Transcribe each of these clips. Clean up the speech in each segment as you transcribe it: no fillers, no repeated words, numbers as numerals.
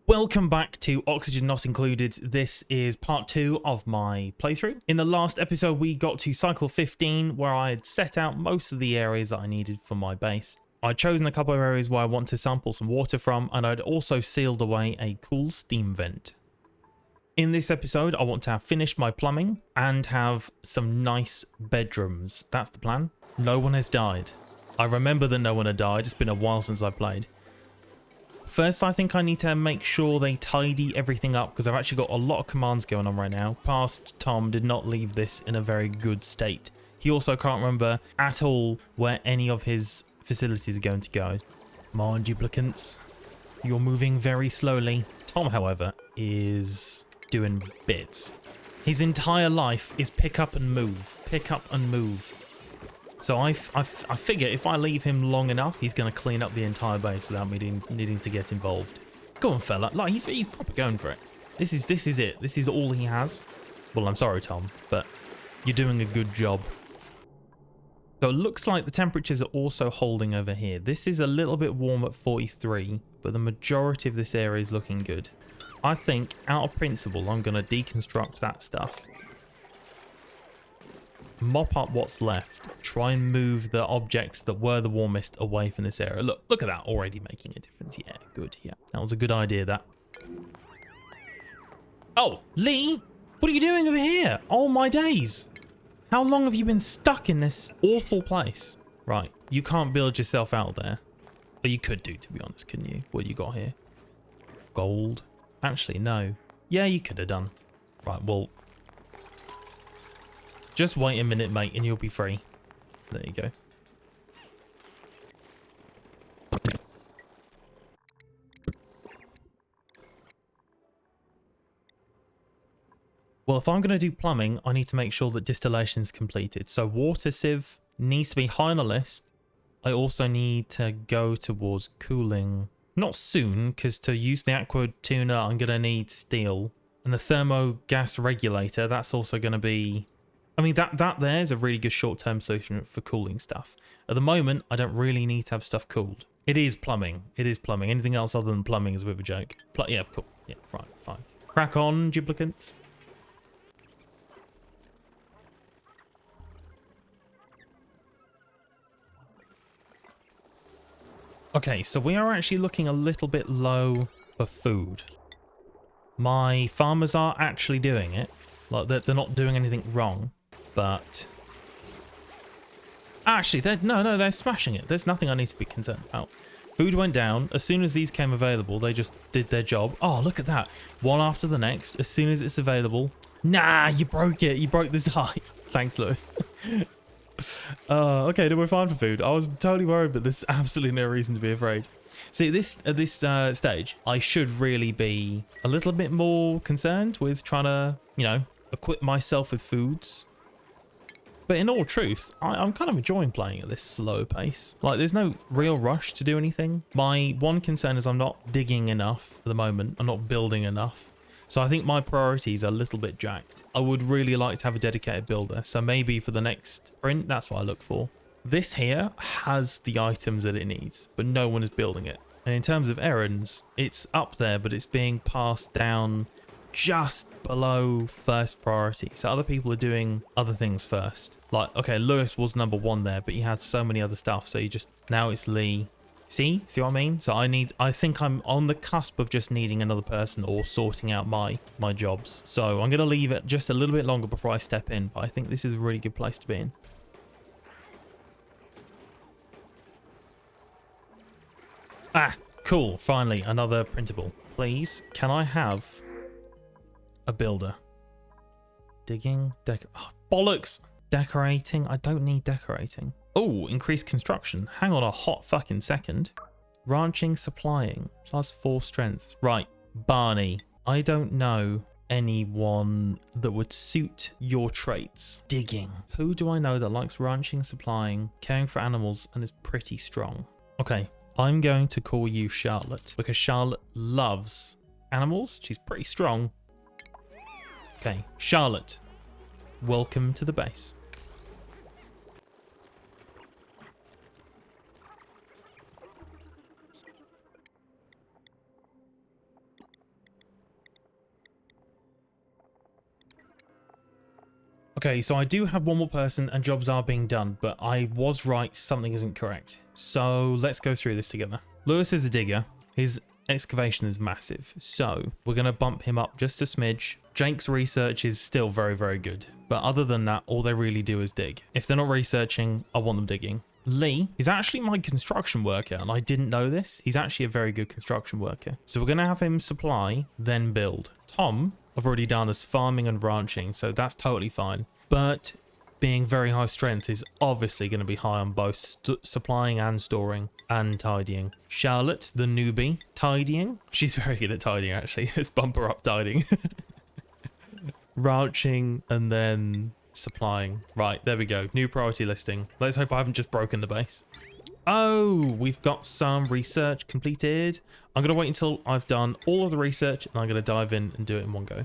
Welcome back to Oxygen Not Included. This is part 2 of my playthrough. In the last episode we got to cycle 15 where I had set out most of the areas that I needed for my base. I'd chosen a couple of areas where I want to sample some water from, and I'd also sealed away a cool steam vent. In this episode I want to have finished my plumbing and have some nice bedrooms. That's the plan. No one has died. I remember that no one had died. It's been a while since I played. First, I think I need to make sure they tidy everything up because I've actually got a lot of commands going on right now. Past Tom did not leave this in a very good state. He also can't remember at all where any of his facilities are going to go. Come on, duplicants. You're moving very slowly. Tom, however, is doing bits. His entire life is pick up and move. Pick up and move. So I figure if I leave him long enough, he's going to clean up the entire base without me needing to get involved. Go on, fella. Like, he's proper going for it. This is it. This is all he has. Well, I'm sorry, Tom, but you're doing a good job. So it looks like the temperatures are also holding over here. This is a little bit warm at 43, but the majority of this area is looking good. I think, out of principle, I'm going to deconstruct that stuff. Mop up what's left. Try and move the objects that were the warmest away from this area. Look at that, already making a difference. Yeah, good. Yeah, that was a good idea, that. Oh, Lee, what are you doing over here? Oh my days. How long have you been stuck in this awful place? Right, you can't build yourself out there. But you could do, to be honest, couldn't you? What you got here? Gold. Actually, no. Yeah, you could have done. Right, well, just wait a minute, mate, and you'll be free. There you go. Well, if I'm going to do plumbing, I need to make sure that distillation is completed. So water sieve needs to be high on the list. I also need to go towards cooling. Not soon, because to use the aqua tuner, I'm going to need steel. And the thermo gas regulator, that's also going to be... I mean, that there is a really good short-term solution for cooling stuff. At the moment, I don't really need to have stuff cooled. It is plumbing. It is plumbing. Anything else other than plumbing is a bit of a joke. Yeah, cool. Yeah, right, fine. Crack on, duplicants. Okay, so we are actually looking a little bit low for food. My farmers are actually doing it. Like, they're not doing anything wrong. But actually, they're smashing it. There's nothing I need to be concerned about. Food went down. As soon as these came available, they just did their job. Oh, look at that. One after the next. As soon as it's available. Nah, you broke it. You broke this die. Thanks, Lewis. Okay, then we're fine for food. I was totally worried, but there's absolutely no reason to be afraid. See, at this stage, I should really be a little bit more concerned with trying to, you know, equip myself with foods. But in all truth, I'm kind of enjoying playing at this slow pace. Like, there's no real rush to do anything. My one concern is I'm not digging enough at the moment. I'm not building enough. So I think my priorities are a little bit jacked. I would really like to have a dedicated builder. So maybe for the next sprint, that's what I look for. This here has the items that it needs, but no one is building it. And in terms of errands, it's up there, but it's being passed down just below first priority. So other people are doing other things first. Like, okay, Lewis was number 1 there, but he had so many other stuff. So now it's Lee. See what I mean? So I think I'm on the cusp of just needing another person or sorting out my jobs. So I'm going to leave it just a little bit longer before I step in. But I think this is a really good place to be in. Ah, cool. Finally, another printable. Please, can I have a builder? Digging, oh, bollocks! Decorating, I don't need decorating. Oh, increased construction. Hang on a hot fucking second. Ranching, supplying, +4 strength. Right, Barney, I don't know anyone that would suit your traits. Digging. Who do I know that likes ranching, supplying, caring for animals, and is pretty strong? Okay, I'm going to call you Charlotte because Charlotte loves animals. She's pretty strong. Okay, Charlotte, welcome to the base. Okay, so I do have one more person and jobs are being done, but I was right, something isn't correct. So let's go through this together. Lewis is a digger. His excavation is massive, so we're going to bump him up just a smidge. Jake's research is still very, very good, but other than that, all they really do is dig. If they're not researching, I want them digging. Lee is actually my construction worker, and I didn't know this. He's actually a very good construction worker. So we're going to have him supply, then build. Tom, I've already done as farming and ranching, so that's totally fine. But being very high strength is obviously going to be high on both supplying and storing and tidying. Charlotte, the newbie, tidying. She's very good at tidying, actually. Let's bump her up tidying. Ranching and then supplying. Right, there we go. New priority listing. Let's hope I haven't just broken the base. Oh, we've got some research completed. I'm going to wait until I've done all of the research and I'm going to dive in and do it in one go.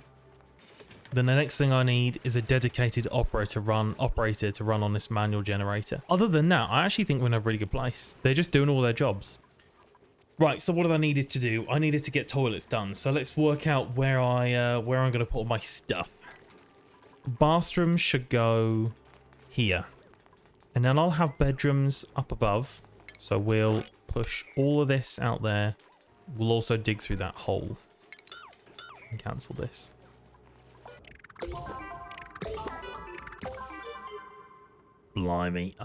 Then the next thing I need is a dedicated operator to run on this manual generator. Other than that, I actually think we're in a really good place. They're just doing all their jobs. Right, so what did I needed to do? I needed to get toilets done. So let's work out where I'm going to put all my stuff. Bathroom should go here. And then I'll have bedrooms up above. So we'll push all of this out there. We'll also dig through that hole and cancel this. Blimey.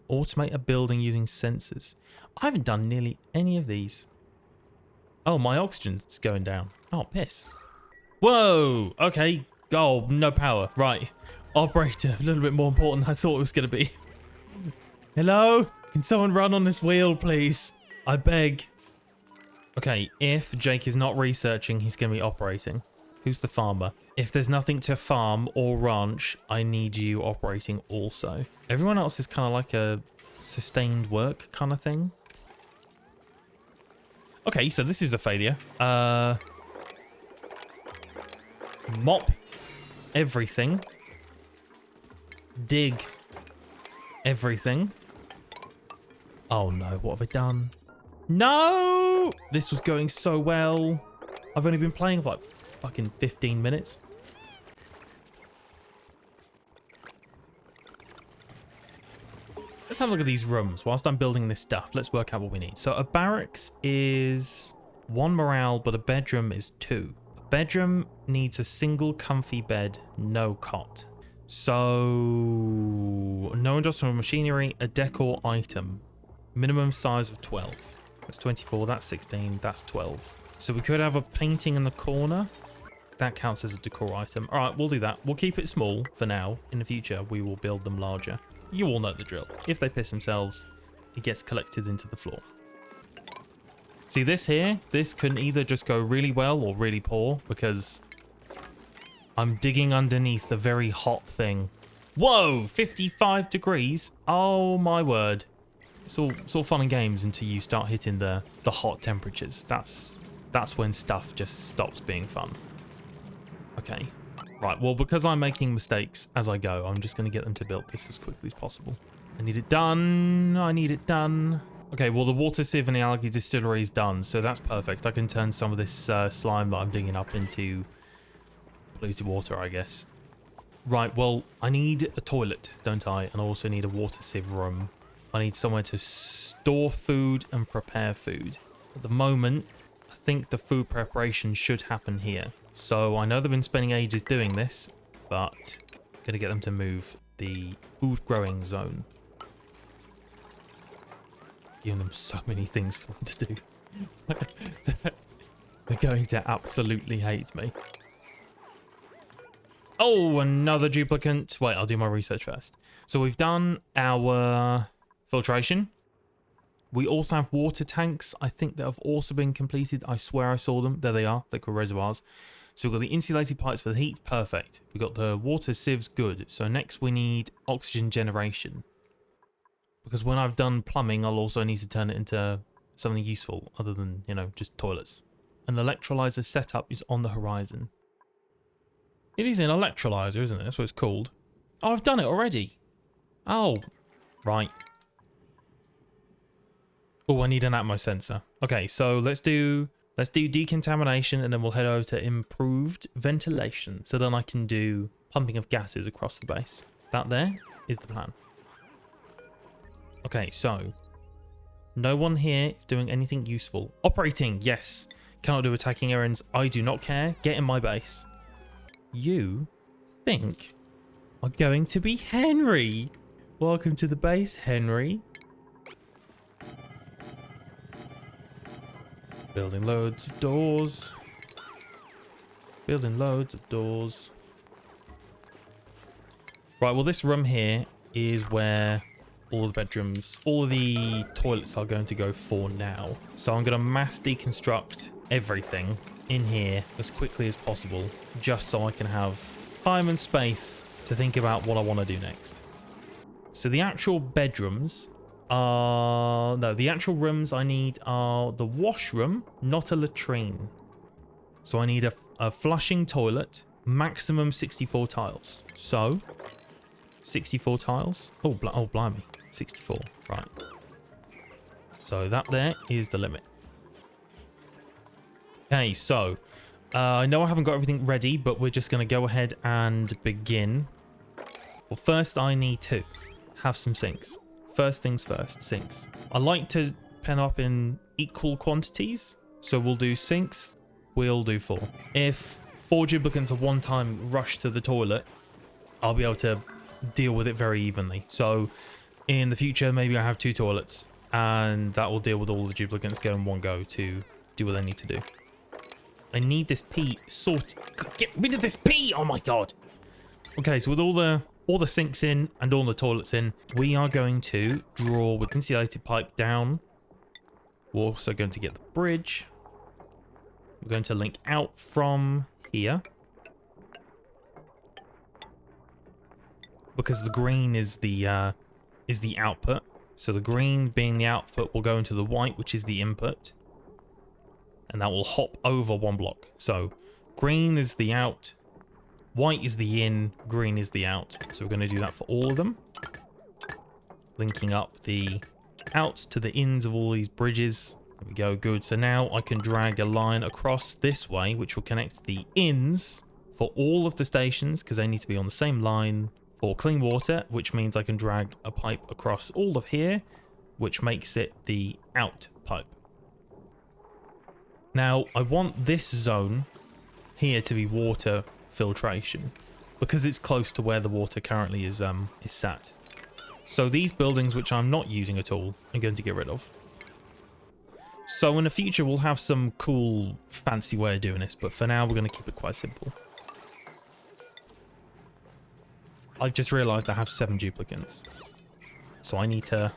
Automate a building using sensors. I haven't done nearly any of these. Oh, my oxygen's going down. Oh, piss. Whoa. Okay. Oh, no power. Right. Operator, a little bit more important than I thought it was going to be. Hello? Can someone run on this wheel, please? I beg. Okay, if Jake is not researching, he's going to be operating. Who's the farmer? If there's nothing to farm or ranch, I need you operating also. Everyone else is kind of like a sustained work kind of thing. Okay, so this is a failure. Mop everything. Dig everything. Oh no, what have I done? No! This was going so well. I've only been playing for like fucking 15 minutes. Let's have a look at these rooms whilst I'm building this stuff. Let's work out what we need. So a barracks is 1 morale, but a bedroom is 2. A bedroom needs a single comfy bed, no cot. So no industrial machinery, a decor item. Minimum size of 12. That's 24, that's 16, that's 12. So we could have a painting in the corner. That counts as a decor item. All right, we'll do that. We'll keep it small for now. In the future, we will build them larger. You all know the drill. If they piss themselves, it gets collected into the floor. See this here? This can either just go really well or really poor because I'm digging underneath the very hot thing. Whoa, 55 degrees. Oh my word. It's all fun and games until you start hitting the hot temperatures. That's when stuff just stops being fun. Okay. Right, well, because I'm making mistakes as I go, I'm just going to get them to build this as quickly as possible. I need it done. I need it done. Okay, well, the water sieve and the algae distillery is done, so that's perfect. I can turn some of this slime that I'm digging up into polluted water, I guess. Right, well, I need a toilet, don't I? And I also need a water sieve room. I need somewhere to store food and prepare food. At the moment, I think the food preparation should happen here. So I know they've been spending ages doing this, but I'm going to get them to move the food growing zone. Giving them so many things for them to do. They're going to absolutely hate me. Oh, another duplicate. Wait, I'll do my research first. So we've done our filtration. We also have water tanks. I think that have also been completed. I swear I saw them. There they are, liquid reservoirs. So we've got the insulated pipes for the heat. Perfect. We've got the water sieves. Good. So next we need oxygen generation. Because when I've done plumbing, I'll also need to turn it into something useful other than, you know, just toilets. An electrolyzer setup is on the horizon. It is an electrolyzer, isn't it? That's what it's called. Oh, I've done it already. Oh, right. Oh, I need an atmo sensor. Okay, so let's do decontamination and then we'll head over to improved ventilation. So then I can do pumping of gases across the base. That there is the plan. Okay, so no one here is doing anything useful. Operating, yes. Cannot do attacking errands. I do not care. Get in my base. You think are going to be Henry. Welcome to the base, Henry. Building loads of doors. Building loads of doors. Right, well, this room here is where all the bedrooms, all of the toilets are going to go for now. So I'm going to mass deconstruct everything in here as quickly as possible, just so I can have time and space to think about what I want to do next. So the actual bedrooms are... No, the actual rooms I need are the washroom, not a latrine. So I need a flushing toilet, maximum 64 tiles. So, 64 tiles. Oh, blimey. 64, right. So that there is the limit. Okay, so I know I haven't got everything ready, but we're just going to go ahead and begin. Well, first I need to have some sinks. First things first, sinks. I like to pen up in equal quantities, so we'll do sinks. We'll do 4. If 4 duplicants at one time rush to the toilet, I'll be able to deal with it very evenly. So in the future, maybe I have 2 toilets, and that will deal with all the duplicants go in one go to do what they need to do. I need this pee sorted. Get rid of this pee! Oh my god! Okay, so with all the sinks in and all the toilets in, we are going to draw with insulated pipe down. We're also going to get the bridge. We're going to link out from here, because the green is the output. So the green being the output will go into the white, which is the input, and that will hop over one block. So green is the out, white is the in, green is the out. So we're going to do that for all of them, linking up the outs to the ins of all these bridges. There we go, good. So now I can drag a line across this way, which will connect the ins for all of the stations, because they need to be on the same line for clean water, which means I can drag a pipe across all of here, which makes it the out pipe. Now, I want this zone here to be water filtration, because it's close to where the water currently is sat. So these buildings, which I'm not using at all, I'm going to get rid of. So in the future, we'll have some cool, fancy way of doing this, but for now, we're going to keep it quite simple. I just realised I have 7 duplicants. So I need to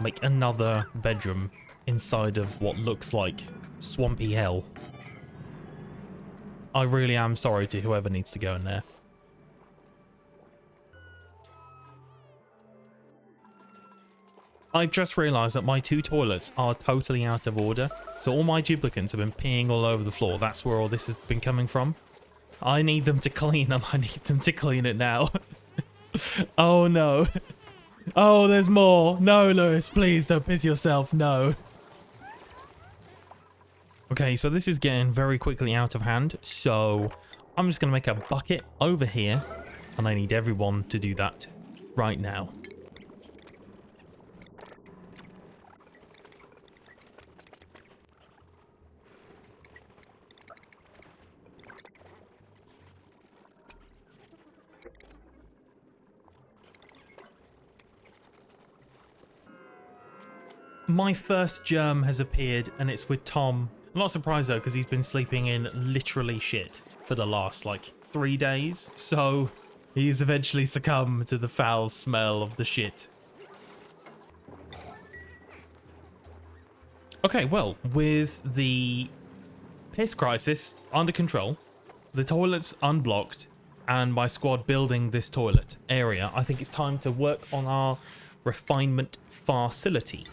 make another bedroom inside of what looks like swampy hell. I really am sorry to whoever needs to go in there. I've just realised that my 2 toilets are totally out of order. So all my duplicants have been peeing all over the floor. That's where all this has been coming from. I need them to clean them. I need them to clean it now. Oh no. Oh, there's more. No, Lewis, please don't piss yourself. No. Okay, so this is getting very quickly out of hand. So I'm just going to make a bucket over here. And I need everyone to do that right now. My first germ has appeared, and it's with Tom. I'm not surprised though, because he's been sleeping in literally shit for the last like 3 days. So he's eventually succumbed to the foul smell of the shit. Okay, well, with the piss crisis under control, the toilets unblocked, and my squad building this toilet area, I think it's time to work on our refinement facility.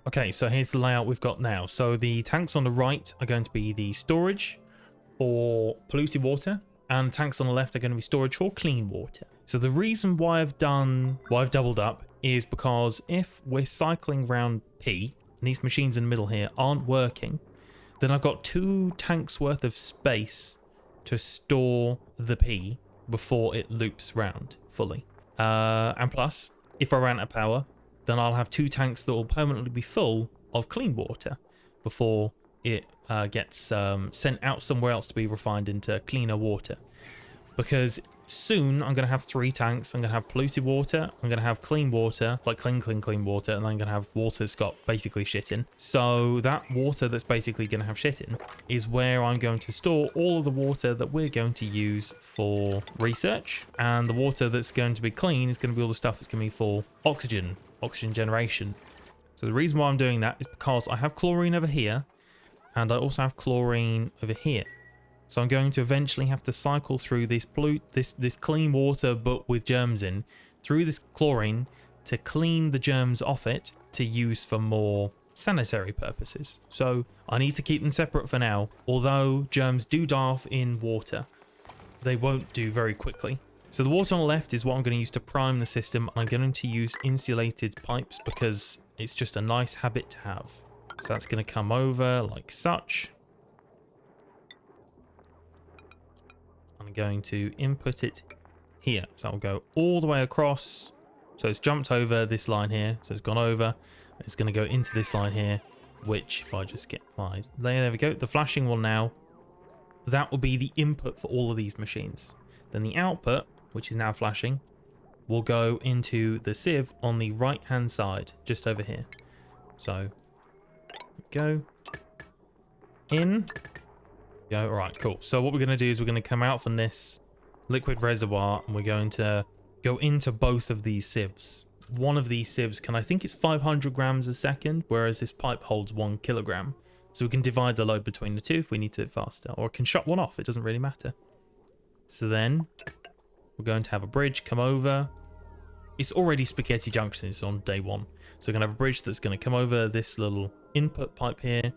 Okay, so here's the layout we've got now. So the tanks on the right are going to be the storage for polluted water, and tanks on the left are going to be storage for clean water. So the reason why I've doubled up is because if we're cycling around P and these machines in the middle here aren't working, then I've got 2 tanks worth of space to store the pee before it loops round fully. And plus, if I run out of power, then I'll have 2 tanks that will permanently be full of clean water before it gets sent out somewhere else to be refined into cleaner water. Because soon I'm going to have 3 tanks. I'm going to have polluted water, I'm going to have clean water, like clean water, and I'm going to have water that's got basically shit in. So that water that's basically going to have shit in is where I'm going to store all of the water that we're going to use for research, and the water that's going to be clean is going to be all the stuff that's going to be for oxygen generation. So the reason why I'm doing that is because I have chlorine over here, and I also have chlorine over here. So I'm going to eventually have to cycle through this clean water, but with germs in, through this chlorine to clean the germs off it to use for more sanitary purposes. So I need to keep them separate for now. Although germs do die off in water, they won't do very quickly. So the water on the left is what I'm going to use to prime the system. I'm going to use insulated pipes because it's just a nice habit to have. So that's going to come over like such. I'm going to input it here. So I'll go all the way across. So it's jumped over this line here. So it's gone over. It's going to go into this line here, which if I just get my layer, there we go. The flashing one now, that will be the input for all of these machines. Then the output, which is now flashing, will go into the sieve on the right hand side, just over here. So go in. Go. All right, cool. So what we're going to do is we're going to come out from this liquid reservoir and we're going to go into both of these sieves. One of these sieves I think it's 500 grams a second, whereas this pipe holds 1 kilogram. So we can divide the load between the two if we need to do it faster, or can shut one off. It doesn't really matter. So then we're going to have a bridge come over. It's already spaghetti junction. It's on day 1. So we're going to have a bridge that's going to come over this little input pipe here,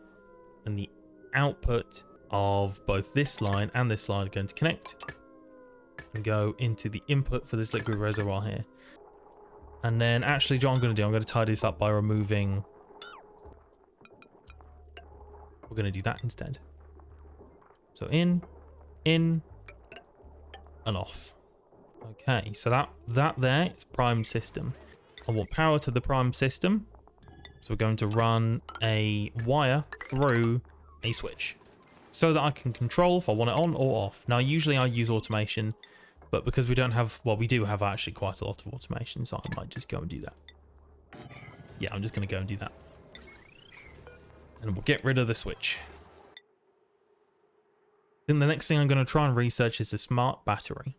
and the output of both this line and this line are going to connect and go into the input for this liquid reservoir here. And then actually what I'm going to do, I'm going to tidy this up by removing... We're going to do that instead. So in, and off. Okay, so that there is prime system. I want power to the prime system. So we're going to run a wire through a switch so that I can control if I want it on or off. Now, usually I use automation, but because we don't have, well, we do have actually quite a lot of automation, so I might just go and do that. Yeah, I'm just going to go and do that. And we'll get rid of the switch. Then the next thing I'm going to try and research is a smart battery,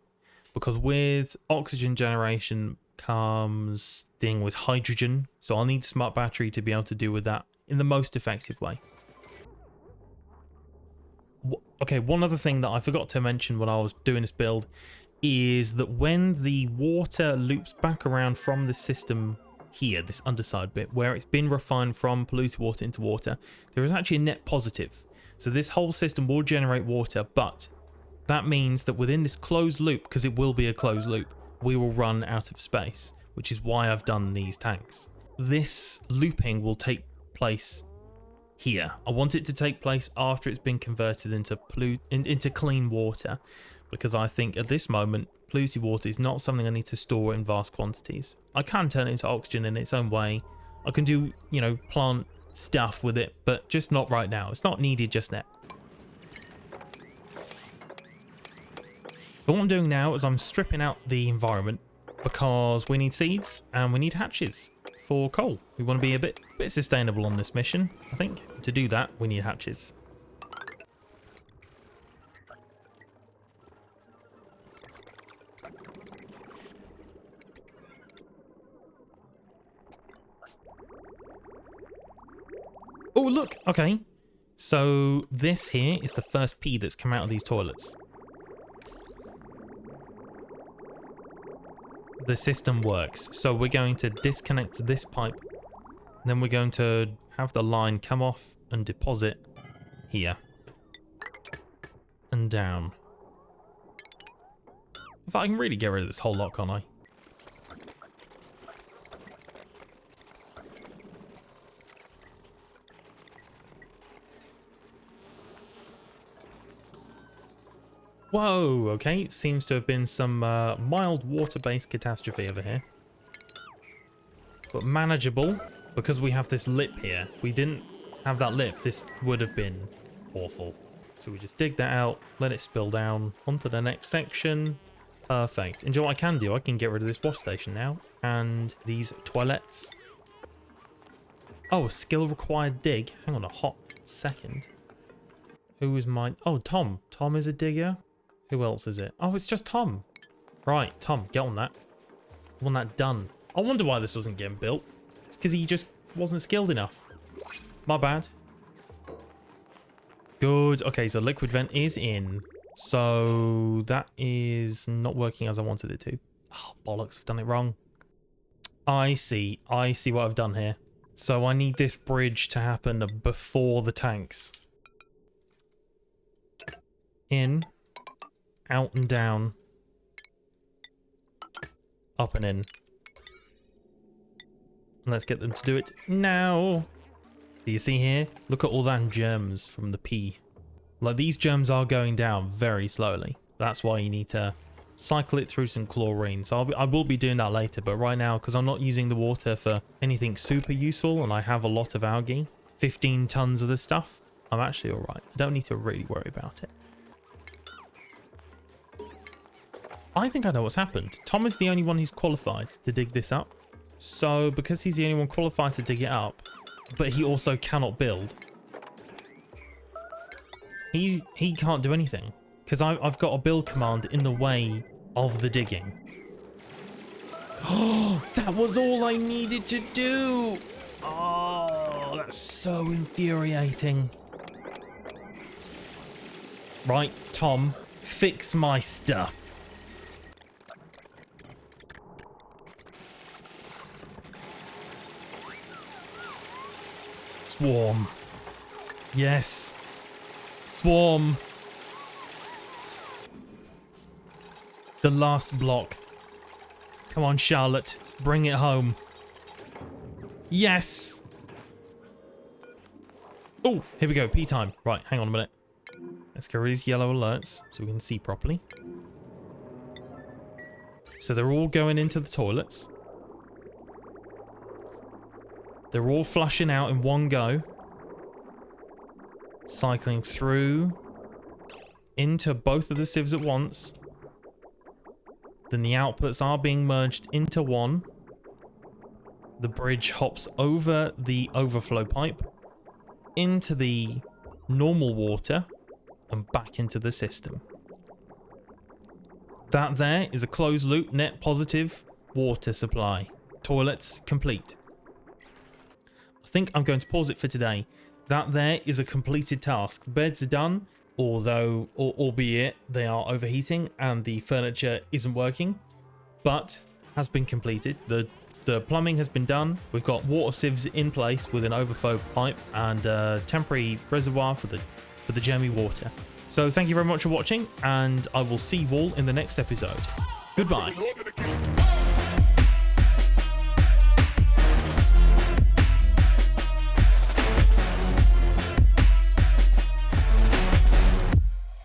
because with oxygen generation comes dealing with hydrogen, so I'll need a smart battery to be able to deal with that in the most effective way. Okay, one other thing that I forgot to mention when I was doing this build is that when the water loops back around from the system here, this underside bit, where it's been refined from polluted water into water, there is actually a net positive. So this whole system will generate water, but that means that within this closed loop, because it will be a closed loop, we will run out of space, which is why I've done these tanks. This looping will take place here. I want it to take place after it's been converted into clean water, because I think at this moment polluted water is not something I need to store in vast quantities. I can turn it into oxygen in its own way. I can do, you know, plant stuff with it, but just not right now. It's not needed just yet. But what I'm doing now is I'm stripping out the environment, because we need seeds and we need hatches for coal. We want to be a bit sustainable on this mission, I think. To do that, we need hatches. Oh, look. Okay. So this here is the first pee that's come out of these toilets. The system works. So we're going to disconnect this pipe. Then we're going to have the line come off and deposit here. And down. If I can really get rid of this whole lot, can't I? Whoa, okay. Seems to have been some mild water-based catastrophe over here. But manageable, because we have this lip here. If we didn't have that lip, this would have been awful. So we just dig that out, let it spill down onto the next section. Perfect. And you know what I can do? I can get rid of this wash station now. And these toilets. Oh, a skill required dig. Hang on a hot second. Who is mine? Oh, Tom. Tom is a digger. Who else is it? Oh, it's just Tom. Right, Tom, get on that. I want that done. I wonder why this wasn't getting built. It's because he just wasn't skilled enough. My bad. Good. Okay, so liquid vent is in. So that is not working as I wanted it to. Oh, bollocks. I've done it wrong. I see. I see what I've done here. So I need this bridge to happen before the tanks. In. Out and down. Up and in. And let's get them to do it now. Do you see here? Look at all that germs from the pee. Like, these germs are going down very slowly. That's why you need to cycle it through some chlorine. So I will be doing that later, but right now, because I'm not using the water for anything super useful and I have a lot of algae, 15 tons of this stuff, I'm actually all right. I don't need to really worry about it. I think I know what's happened. Tom is the only one who's qualified to dig this up. So because he's the only one qualified to dig it up, but he also cannot build, he can't do anything. Because I've got a build command in the way of the digging. Oh, that was all I needed to do. Oh, that's so infuriating. Right, Tom, fix my stuff. Swarm. Yes. Swarm. The last block. Come on, Charlotte. Bring it home. Yes. Oh, here we go. Pee time. Right, hang on a minute. Let's get rid of these yellow alerts so we can see properly. So they're all going into the toilets. They're all flushing out in one go. Cycling through into both of the sieves at once. Then the outputs are being merged into one. The bridge hops over the overflow pipe into the normal water and back into the system. That there is a closed loop net positive water supply. Toilets complete. I think I'm going to pause it for today. That there is a completed task. The beds are done, although, albeit they are overheating and the furniture isn't working, but has been completed. The plumbing has been done. We've got water sieves in place with an overflow pipe and a temporary reservoir for the germy water. So thank you very much for watching, and I will see you all in the next episode. Goodbye.